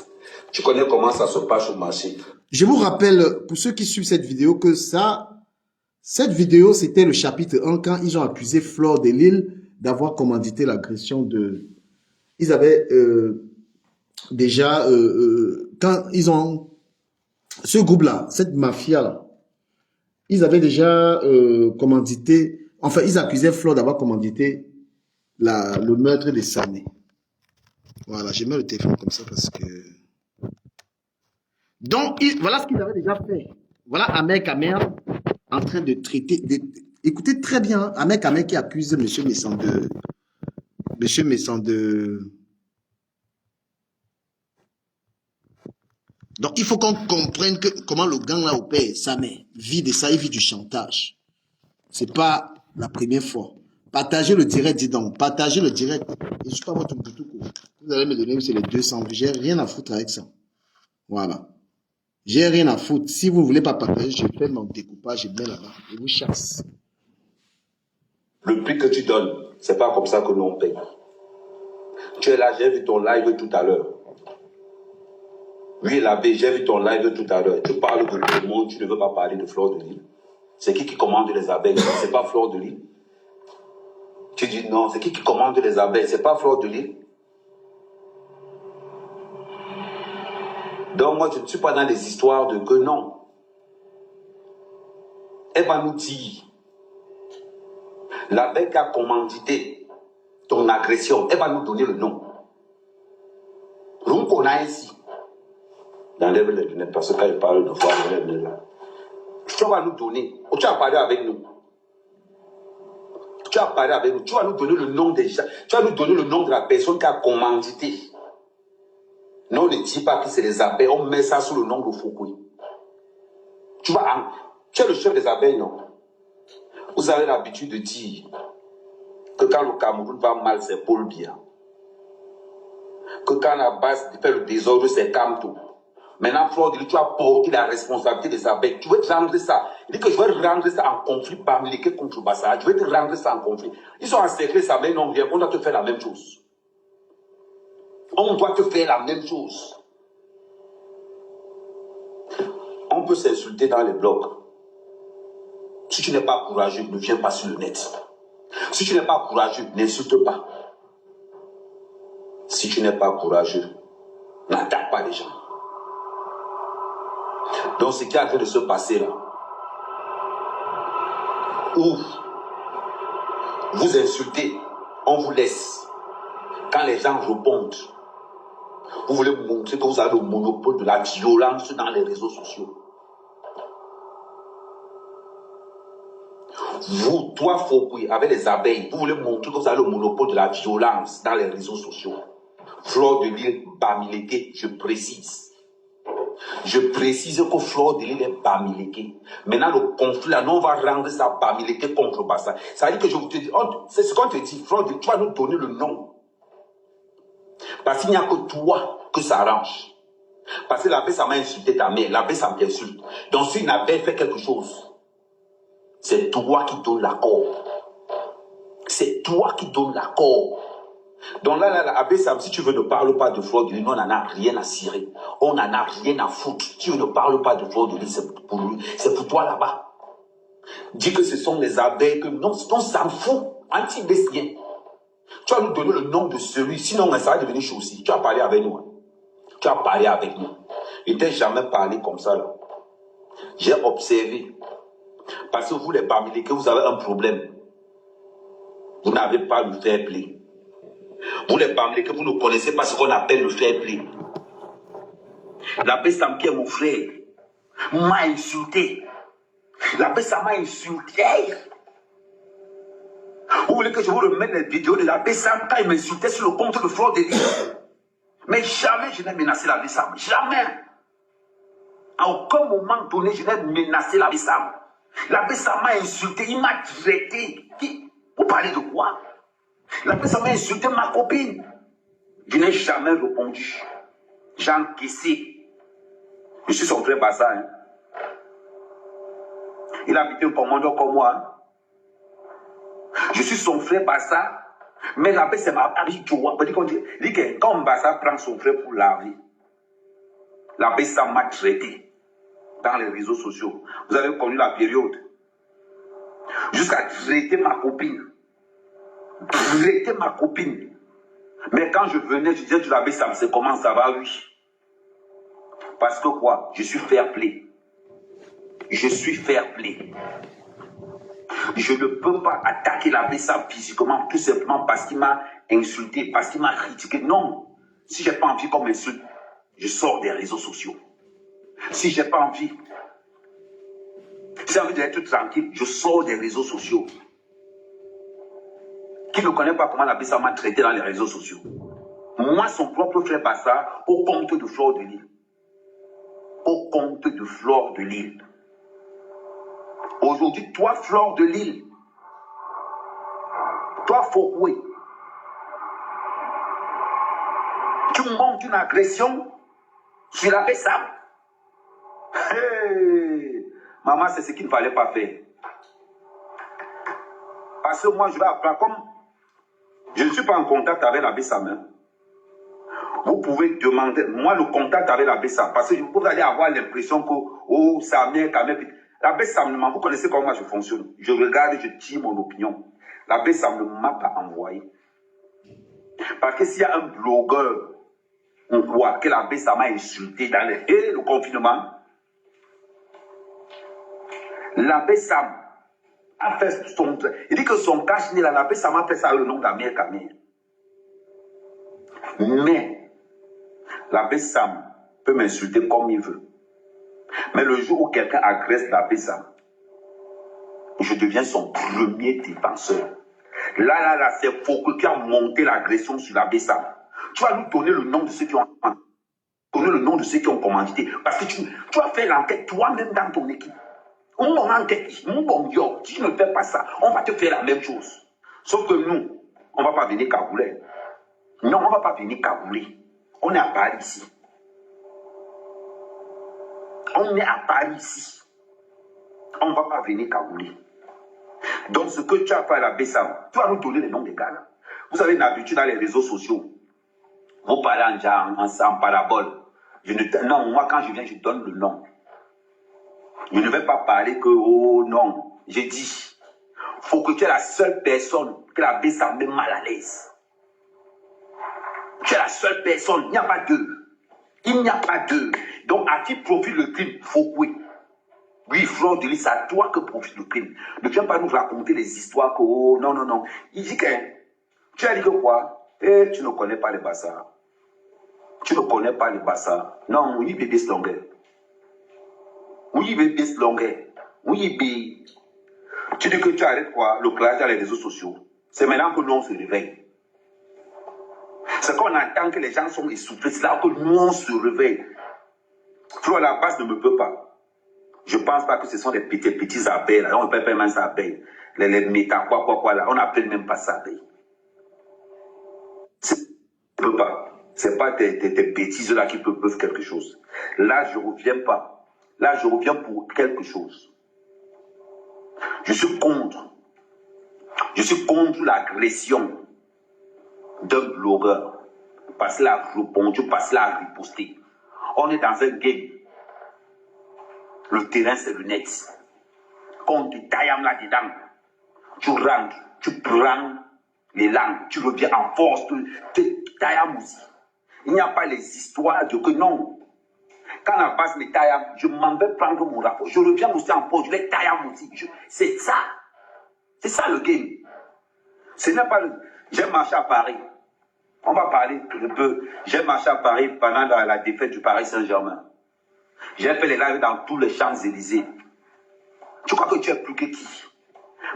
Tu connais comment ça se passe au marché. Je vous rappelle, pour ceux qui suivent cette vidéo, que cette vidéo, c'était le chapitre 1 quand ils ont accusé Flore de Lys d'avoir commandité l'agression de... Ils avaient déjà... quand ils ont... Ce groupe-là, cette mafia-là, ils avaient déjà commandité... Enfin, ils accusaient Flore d'avoir commandité le meurtre de Sané. Voilà, j'ai mis le téléphone comme ça parce que... Donc, voilà ce qu'ils avaient déjà fait. Voilà Ahmed Kamel en train de traiter... Écoutez très bien, Ahmed Kamel qui accuse M. Messan de... Donc, il faut qu'on comprenne comment le gang là opère. Samé vit de ça, il vit du chantage. C'est pas la première fois. Partagez le direct, dis donc. Partagez le direct. Et je suis pas votre boutoukou. Vous allez me donner, c'est les 200. J'ai rien à foutre avec ça. Voilà. J'ai rien à foutre. Si vous ne voulez pas partager, je fais mon découpage, je mets là-bas. Je vous chasse. Le prix que tu donnes, c'est pas comme ça que nous on paye. Tu es là, j'ai vu ton live tout à l'heure. Oui, l'abbé, j'ai vu ton live tout à l'heure. Tu parles de tout le monde, tu ne veux pas parler de Fleur de Lys. C'est qui commande les abeilles? C'est pas Fleur de Lys. Tu dis non, c'est qui commande les abeilles? C'est pas Fleur de Lys. Donc moi, je ne suis pas dans les histoires de que non. Elle va nous dire, l'abeille qui a commandité ton agression, elle va nous donner le nom. Nous qu'on a ici. J'enlève les lunettes parce que quand il parle de voir, j'enlève les lunettes. Tu vas nous donner, tu vas parler avec nous. Tu vas parler avec nous, tu vas nous donner le nom des gens, tu vas nous donner le nom de la personne qui a commandité. Non, ne dis pas que c'est les abeilles, on met ça sous le nom de Foucault. Tu es le chef des abeilles, non? Vous avez l'habitude de dire que quand le Cameroun va mal, c'est Paul Biya. Que quand la base fait le désordre, c'est Kamto. Maintenant, Fleur de Lys, tu as porté la responsabilité des abeilles. Tu veux te rendre ça. Il dit que je vais rendre ça en conflit parmi lesquels contre Bassa. Je vais te rendre ça en conflit. Ils sont encerclés, ça, mais non, viens, on doit te faire la même chose. On doit te faire la même chose. On peut s'insulter dans les blogs. Si tu n'es pas courageux, ne viens pas sur le net. Si tu n'es pas courageux, n'insulte pas. Si tu n'es pas courageux, n'attaque pas les gens. Donc, ce qui est en train de se passer là, où vous insultez, on vous laisse. Quand les gens répondent, vous voulez montrer que vous avez le monopole de la violence dans les réseaux sociaux. Vous, toi, Foucault, avec les abeilles, vous voulez montrer que vous avez le monopole de la violence dans les réseaux sociaux. Fleur de Lys, Bamileke, je précise. Je précise que Fleur de Lys est Bamileke. Maintenant, le conflit, là, nous, on va rendre ça Bamileke contre Bassa. Ça veut dire que je vous te dis, c'est ce qu'on te dit, Fleur de Lys, tu vas nous donner le nom. Parce qu'il n'y a que toi que ça arrange. Parce que l'abbé, ça m'a insulté ta mère, l'abbé, ça m'insulte. Donc, si une abeille fait quelque chose, c'est toi qui donnes l'accord. C'est toi qui donnes l'accord. Donc là, Abbé Sam, si tu veux ne parle pas de Fleur de Lys, nous, on n'en a rien à cirer. On n'en a rien à foutre. Si tu ne parles pas de Fleur de Lys, c'est pour toi là-bas. Dis que ce sont les abeilles, que non, on s'en fout. Anti-bestien. Tu vas nous donner le nom de celui, sinon ça va devenir chaud aussi. Tu vas parler avec nous. Hein. Tu vas parler avec nous. Je ne t'ai jamais parlé comme ça là. J'ai observé. Parce que vous, les Bamileke, vous avez un problème. Vous n'avez pas le fair play. Vous, les Bamileke, vous ne connaissez pas ce qu'on appelle le fair play. L'abbé Sam, qui est mon frère, m'a insulté. L'abbé Sam m'a insulté. Vous voulez que je vous remette les vidéos de l'abbé Sam quand il m'insultait sur le compte de Fleur de Lys? Mais jamais je n'ai menacé l'abbé Sam. Jamais. À aucun moment donné, je n'ai menacé l'abbé Sam. L'abbé Sam m'a insulté, il m'a traité. Vous parlez de quoi? L'abbé Sam m'a insulté ma copine. Je n'ai jamais répondu. J'ai encaissé. Je suis son frère Bassa. Hein. Il habitait un commandant comme moi. Hein. Je suis son frère Bassa. Mais l'abbé Sam m'a habitué. Il dit que quand Bassa prend son frère pour laver, l'abbé Sam m'a traité dans les réseaux sociaux. Vous avez connu la période. Jusqu'à traiter ma copine. Traiter ma copine. Mais quand je venais, je disais, tu l'abbé Sam, c'est comment ça va, oui. Parce que quoi? Je suis fair play. Je suis fair play. Je ne peux pas attaquer l'abbé Sam physiquement, tout simplement parce qu'il m'a insulté, parce qu'il m'a critiqué. Non. Si je n'ai pas envie qu'on m'insulte, je sors des réseaux sociaux. Si je n'ai pas envie, si j'ai envie d'être tranquille, je sors des réseaux sociaux. Qui ne connaît pas comment l'abbé Sam m'a traité dans les réseaux sociaux? Moi, son propre frère Bassa, au compte de Fleur de Lys. Au compte de Fleur de Lys. Aujourd'hui, toi, Fleur de Lys, toi, Foucault, tu montes une agression sur l'abbé Sam. Hey, maman, c'est ce qu'il ne fallait pas faire. Parce que moi, je vais apprendre, comme je ne suis pas en contact avec l'abbé Sam. Vous pouvez demander, moi, le contact avec l'abbé Sam, parce que vous allez avoir l'impression que, oh, sa mère, ta mère. L'abbé Sam, vous connaissez comment moi je fonctionne. Je regarde, je tire mon opinion. L'abbé Sam ne m'a pas envoyé. Parce que s'il y a un blogueur, on voit que l'abbé Sam a insulté dans le confinement, l'abbé Sam a fait son... Il dit que son cache-nez, l'abbé Sam a fait ça le nom d'Amir Kamir. Mais, l'abbé Sam peut m'insulter comme il veut. Mais le jour où quelqu'un agresse l'abbé Sam, je deviens son premier défenseur. Là, c'est Foucault qui a monté l'agression sur l'abbé Sam. Tu vas nous donner le nom de ceux qui ont... Donner le nom de ceux qui ont commandité. Parce que tu vas faire l'enquête toi-même dans ton équipe. On enquête, si tu ne fais pas ça, on va te faire la même chose. Sauf que nous, on ne va pas venir cabouler. Non, on ne va pas venir cabouler. On est à Paris ici. On est à Paris ici. On ne va pas venir cabouler. Donc, ce que tu as fait à la Bessam, tu vas nous donner les noms des gars là. Vous avez une habitude dans les réseaux sociaux. Vous parlez en parabole. Non, moi, quand je viens, je donne le nom. Je ne vais pas parler que, oh non, j'ai dit, faut que tu es la seule personne que la Bessam met mal à l'aise. Tu es la seule personne, il n'y a pas deux. Il n'y a pas deux. Donc, à qui profite le crime? Foucault. Oui, Fleur de Lys, c'est à toi que profite le crime. Ne viens pas nous raconter des histoires que, oh, non, non, non. Il dit que, tu as dit que quoi? Eh, tu ne connais pas les bassards. Tu ne connais pas les bassards. Non, oui, bébé slonguet. Oui, bébé slonguet. Oui, bébé. Tu dis que tu arrêtes quoi? Le clash dans les réseaux sociaux. C'est maintenant que nous, on se réveille. C'est qu'on entend que les gens sont essoufflés. C'est là que nous, on se réveille. Fleur, la base ne me peut pas. Je ne pense pas que ce sont des petits abeilles, là. On ne peut pas même ça abeilles. Les méta, quoi, là. On n'appelle même pas ça abeilles. Je ne peux pas. Ce n'est pas tes bêtises là qui peuvent quelque chose. Là, je ne reviens pas. Là, je reviens pour quelque chose. Je suis contre. Je suis contre l'agression d'un blogueur. Parce qu'il a répondu, parce qu'il a riposté. On est dans un game. Le terrain, c'est le net. Quand on te taille là-dedans, tu rentres, tu prends les langues, tu reviens en force, tu tailles aussi. Il n'y a pas les histoires de que non. Quand la base me taille, je m'en vais prendre mon rapport. Je reviens aussi en force, je les taille aussi. C'est ça. C'est ça le game. Ce n'est pas le... J'ai marché à Paris. On va parler un peu. J'ai marché à Paris pendant la défaite du Paris Saint-Germain. J'ai fait les lives dans tous les Champs-Élysées. Tu crois que tu es plus que qui?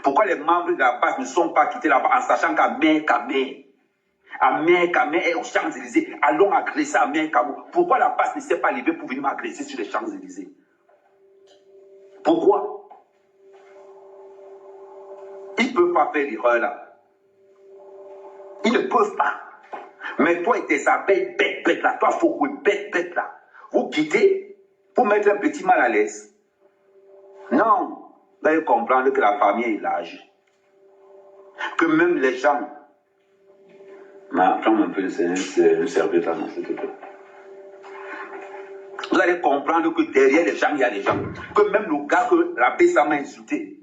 Pourquoi les membres de la base ne sont pas quittés là-bas en sachant qu'Amir Kamir est aux Champs-Élysées? Allons agresser Amir Kamir. Pourquoi la base ne s'est pas levée pour venir m'agresser sur les Champs-Élysées? Pourquoi? Ils ne peuvent pas faire l'erreur là. Ils ne peuvent pas. Mais toi et tes abeilles bêtes là, toi Foucault bête là, vous quittez pour mettre un petit mal à l'aise. Non. Vous allez comprendre que la famille est large. Que même les gens... Prends un peu le serviette là, s'il te plaît. Vous allez comprendre que derrière les gens, il y a des gens. Que même le gars que la paix ça m'a insulté.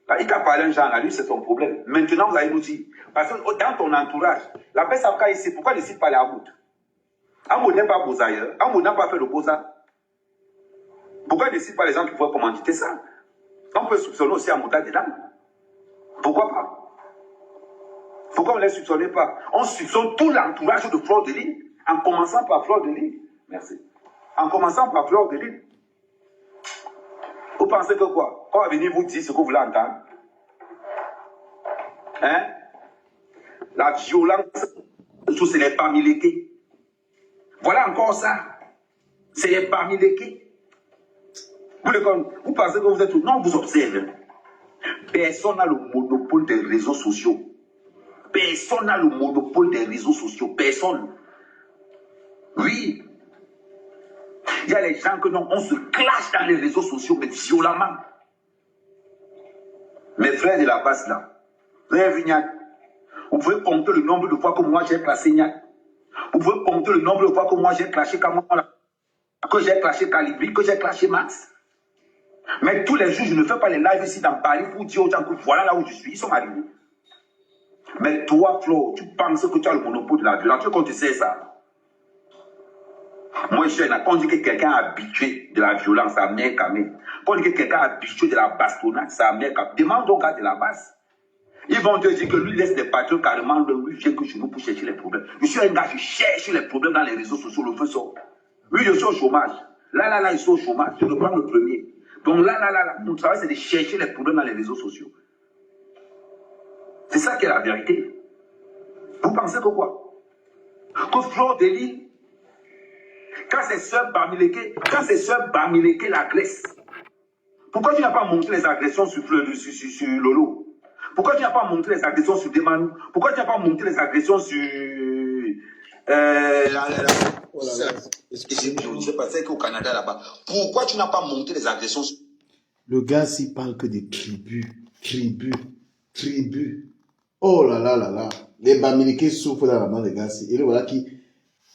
Là, il t'a parlé un genre, là, lui, c'est son problème. Maintenant, vous allez nous dire, parce que dans ton entourage, la paix ça ici, pourquoi ne cite pas les Hamoud? Hamoud n'est pas beaux ailleurs. Hamoud n'a pas fait le beaux. Pourquoi ne cite pas les gens qui pouvaient commanditer ça? On peut soupçonner aussi Hamoud dedans. Pourquoi pas? Pourquoi on ne les soupçonnait pas? On soupçonne tout l'entourage de Fleur de Lys, en commençant par Fleur de Lys. Merci. En commençant par Fleur de Lys. Vous pensez que quoi? On va venir vous dire ce que vous voulez entendre? Hein? La violence, c'est les Bamileke. Voilà encore ça. C'est les Bamileke. Vous pensez que vous êtes... Non, vous observez. Personne n'a le monopole des réseaux sociaux. Personne n'a le monopole des réseaux sociaux. Personne. Oui. Il y a les gens que non, on se clash dans les réseaux sociaux, mais violemment. Mes frères de la base là, frère Vignac, vous pouvez compter le nombre de fois que moi j'ai classé Niac. Vous pouvez compter le nombre de fois que moi j'ai clashé Kamala, que j'ai clashé Calibri, que j'ai clashé Max. Mais tous les jours, je ne fais pas les lives ici dans Paris pour dire aux gens que voilà là où je suis. Ils sont arrivés. Mais toi, Flo, tu penses que tu as le monopole de la violence. Tu sais quand tu sais ça. Moi, je suis quand on dit que quelqu'un est habitué de la violence, ça mère camé. Quand on dit que quelqu'un est habitué de la bastonnade, ça mère camé. Demande au gars de la base. Ils vont te dire que lui laisse des patrons carrément, lui vient que chez nous pour chercher les problèmes. Je suis un gars, je cherche les problèmes dans les réseaux sociaux, le feu sort. Oui, je suis au chômage. Là, ils sont au chômage. Je le prends le premier. Donc là, mon travail, c'est de chercher les problèmes dans les réseaux sociaux. C'est ça qui est la vérité. Vous pensez que quoi? Que Fleur de Lille, quand c'est Sœur Bamileke l'agresse, pourquoi tu n'as pas montré les agressions sur Lolo? Pourquoi tu n'as pas montré les agressions sur Demanou? Pourquoi tu n'as pas montré les agressions sur... Je sais pas, c'est qu'au Canada là-bas. Pourquoi tu n'as pas montré les agressions sur... Le gars, s'il parle que des tribus. Oh là là là là. Les Bamileke souffrent dans la main des gars. Et le voilà qui...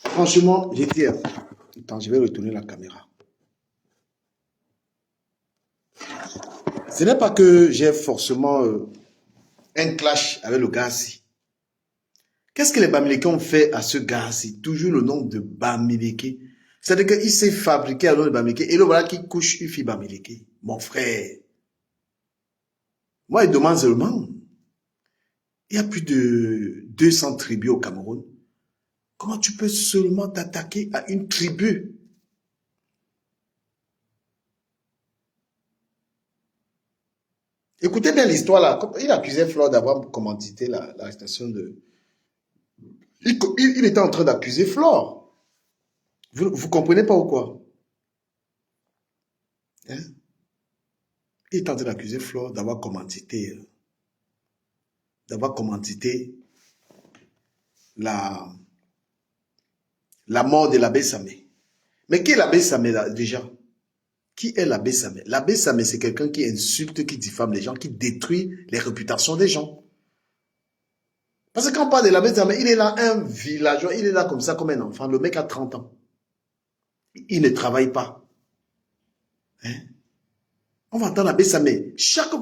Franchement, j'étais... Attends, je vais retourner la caméra. Ce n'est pas que j'ai forcément un clash avec le gars-ci. Qu'est-ce que les Bamileke ont fait à ce gars-ci? Toujours le nom de Bamileke. C'est-à-dire qu'il s'est fabriqué à nom de Bamileke. Et le voilà qui couche une fille Bamileke. Mon frère. Moi, il demande seulement. Il y a plus de 200 tribus au Cameroun. Comment tu peux seulement t'attaquer à une tribu? Écoutez bien l'histoire là. Il accusait Flore d'avoir commandité l'arrestation de... Il était en train d'accuser Flore. Vous comprenez pas ou quoi? Hein? Il est en train d'accuser Flore d'avoir commandité la mort de l'abbé Samé. Mais qui est l'abbé Samé déjà? Qui est l'abbé Samé? L'abbé Samé, c'est quelqu'un qui insulte, qui diffame les gens, qui détruit les réputations des gens. Parce que quand on parle de l'abbé Samé, il est là, un villageois, il est là comme ça, comme un enfant. Le mec a 30 ans. Il ne travaille pas. Hein? On va entendre l'abbé Samé.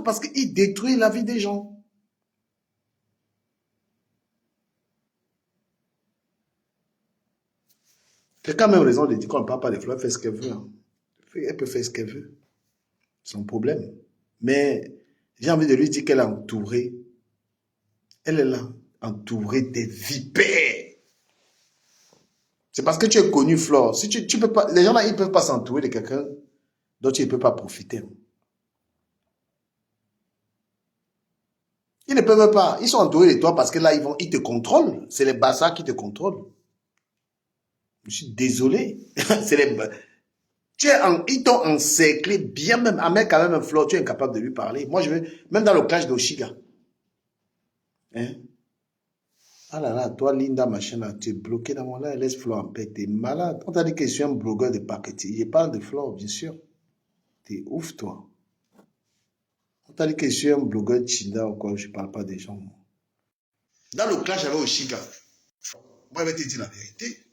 Parce qu'il détruit la vie des gens. C'est quand même raison de dire qu'on ne parle pas des fleurs, elle fait ce qu'elle veut. Hein. Elle peut faire ce qu'elle veut. C'est son problème. Mais j'ai envie de lui dire qu'elle est entourée. Elle est là, entourée des vipères. C'est parce que tu es connu, Flore. Si tu peux pas, les gens là, ils ne peuvent pas s'entourer de quelqu'un dont tu ne peux pas profiter. Ils ne peuvent pas. Ils sont entourés de toi parce que là, ils te contrôlent. C'est les bassards qui te contrôlent. Je suis désolé. Ils t'ont encerclé bien même. Avec quand même un Flore, tu es incapable de lui parler. Moi, je veux, même dans le clash d'Oshiga. Hein? Ah là là, toi, Linda, machin, là, tu es bloqué dans mon là, laisse Flore en paix. T'es malade. On t'a dit que je suis un blogueur de marketing. Je parle de Flore, bien sûr. T'es ouf, toi. On t'a dit que je suis un blogueur de Chinda ou quoi, je ne parle pas des gens. Dans le clash avec Oshiga, moi, je vais te dire la vérité.